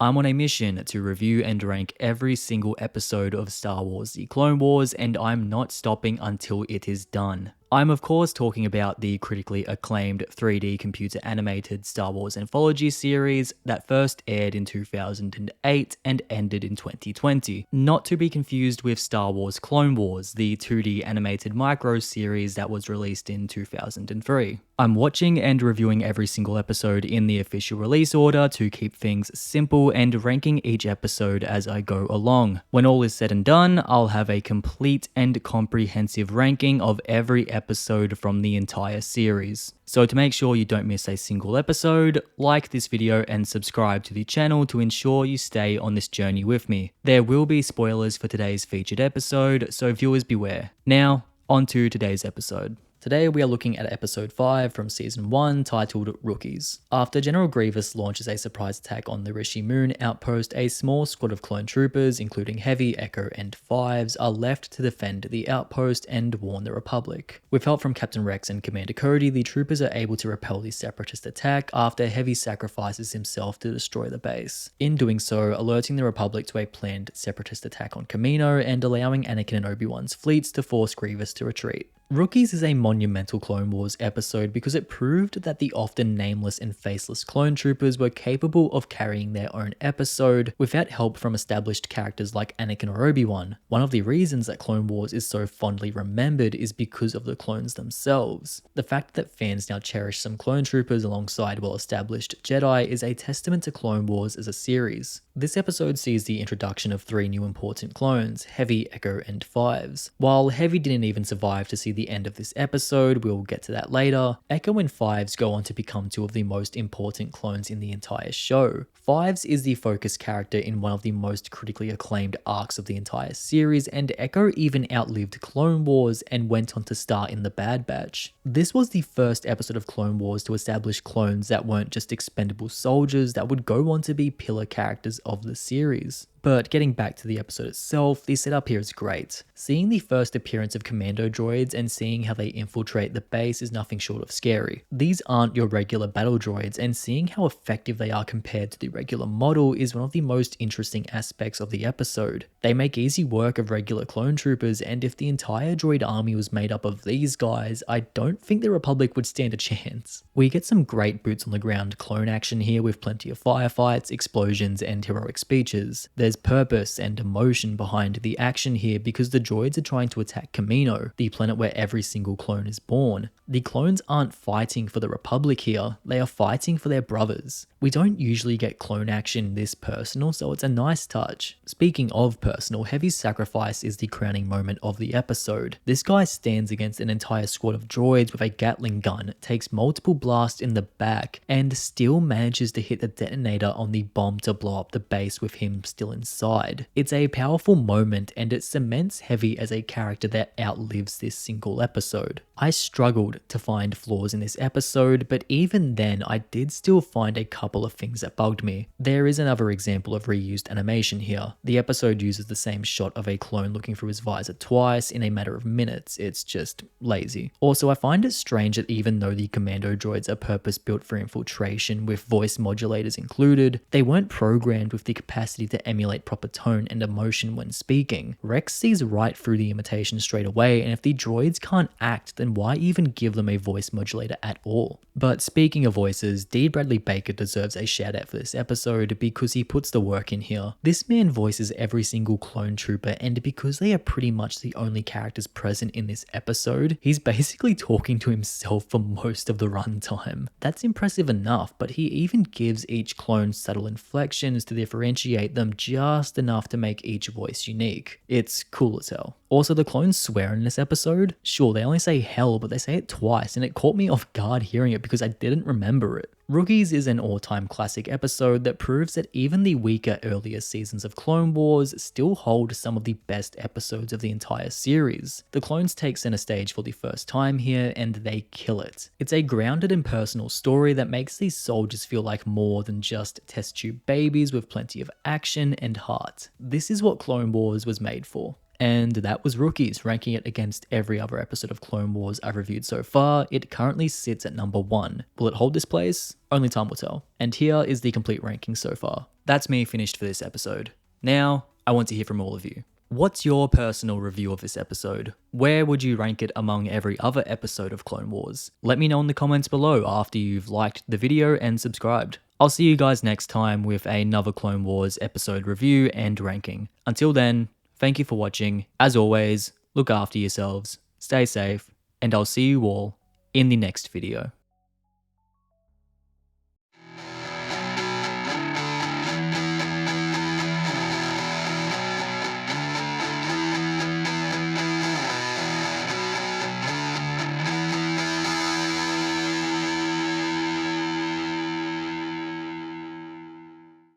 I'm on a mission to review and rank every single episode of Star Wars The Clone Wars, and I'm not stopping until it is done. I'm of course talking about the critically acclaimed 3D computer animated Star Wars anthology series that first aired in 2008 and ended in 2020. Not to be confused with Star Wars Clone Wars, the 2D animated micro series that was released in 2003. I'm watching and reviewing every single episode in the official release order to keep things simple and ranking each episode as I go along. When all is said and done, I'll have a complete and comprehensive ranking of every episode from the entire series. So to make sure you don't miss a single episode, like this video and subscribe to the channel to ensure you stay on this journey with me. There will be spoilers for today's featured episode, so viewers beware. Now, on to today's episode. Today we are looking at episode 5 from season 1 titled Rookies. After General Grievous launches a surprise attack on the Rishi Moon outpost, a small squad of clone troopers including Heavy, Echo and Fives are left to defend the outpost and warn the Republic. With help from Captain Rex and Commander Cody, the troopers are able to repel the separatist attack after Heavy sacrifices himself to destroy the base. In doing so, alerting the Republic to a planned separatist attack on Kamino and allowing Anakin and Obi-Wan's fleets to force Grievous to retreat. Rookies is a monumental Clone Wars episode because it proved that the often nameless and faceless clone troopers were capable of carrying their own episode without help from established characters like Anakin or Obi-Wan. One of the reasons that Clone Wars is so fondly remembered is because of the clones themselves. The fact that fans now cherish some clone troopers alongside well-established Jedi is a testament to Clone Wars as a series. This episode sees the introduction of 3 new important clones, Heavy, Echo and Fives. While Heavy didn't even survive to see the end of this episode, we'll get to that later, Echo and Fives go on to become 2 of the most important clones in the entire show. Fives is the focus character in one of the most critically acclaimed arcs of the entire series, and Echo even outlived Clone Wars and went on to star in The Bad Batch. This was the first episode of Clone Wars to establish clones that weren't just expendable soldiers that would go on to be pillar characters of the series. But getting back to the episode itself, the setup here is great. Seeing the first appearance of commando droids and seeing how they infiltrate the base is nothing short of scary. These aren't your regular battle droids, and seeing how effective they are compared to the regular model is one of the most interesting aspects of the episode. They make easy work of regular clone troopers, and if the entire droid army was made up of these guys, I don't think the Republic would stand a chance. We get some great boots on the ground clone action here with plenty of firefights, explosions, and heroic speeches. There's purpose and emotion behind the action here because the droids are trying to attack Kamino, the planet where every single clone is born. The clones aren't fighting for the Republic here, they are fighting for their brothers. We don't usually get clone action this personal, so it's a nice touch. Speaking of personal, Heavy's sacrifice is the crowning moment of the episode. This guy stands against an entire squad of droids with a Gatling gun, takes multiple blasts in the back, and still manages to hit the detonator on the bomb to blow up the base with him still inside. It's a powerful moment, and it cements Heavy as a character that outlives this single episode. I struggled to find flaws in this episode, but even then I did still find a couple of things that bugged me. There is another example of reused animation here. The episode uses the same shot of a clone looking through his visor twice in a matter of minutes. It's just lazy. Also, I find it strange that even though the commando droids are purpose-built for infiltration with voice modulators included, they weren't programmed with the capacity to emulate proper tone and emotion when speaking. Rex sees right through the imitation straight away, and if the droids can't act, then why even give them a voice modulator at all? But speaking of voices, D. Bradley Baker deserves a shout out for this episode because he puts the work in here. This man voices every single clone trooper, and because they are pretty much the only characters present in this episode, he's basically talking to himself for most of the runtime. That's impressive enough, but he even gives each clone subtle inflections to differentiate them just enough to make each voice unique. It's cool as hell. Also, the clones swear in this episode. Sure, they only say hell, but they say it twice, and it caught me off guard hearing it because I didn't remember it. Rookies is an all-time classic episode that proves that even the weaker earlier seasons of Clone Wars still hold some of the best episodes of the entire series. The clones take center stage for the first time here, and they kill it. It's a grounded and personal story that makes these soldiers feel like more than just test tube babies with plenty of action and heart. This is what Clone Wars was made for. And that was Rookies, ranking it against every other episode of Clone Wars I've reviewed so far. It currently sits at number 1. Will it hold this place? Only time will tell. And here is the complete ranking so far. That's me finished for this episode. Now, I want to hear from all of you. What's your personal review of this episode? Where would you rank it among every other episode of Clone Wars? Let me know in the comments below after you've liked the video and subscribed. I'll see you guys next time with another Clone Wars episode review and ranking. Until then, thank you for watching. As always, look after yourselves, stay safe, and I'll see you all in the next video.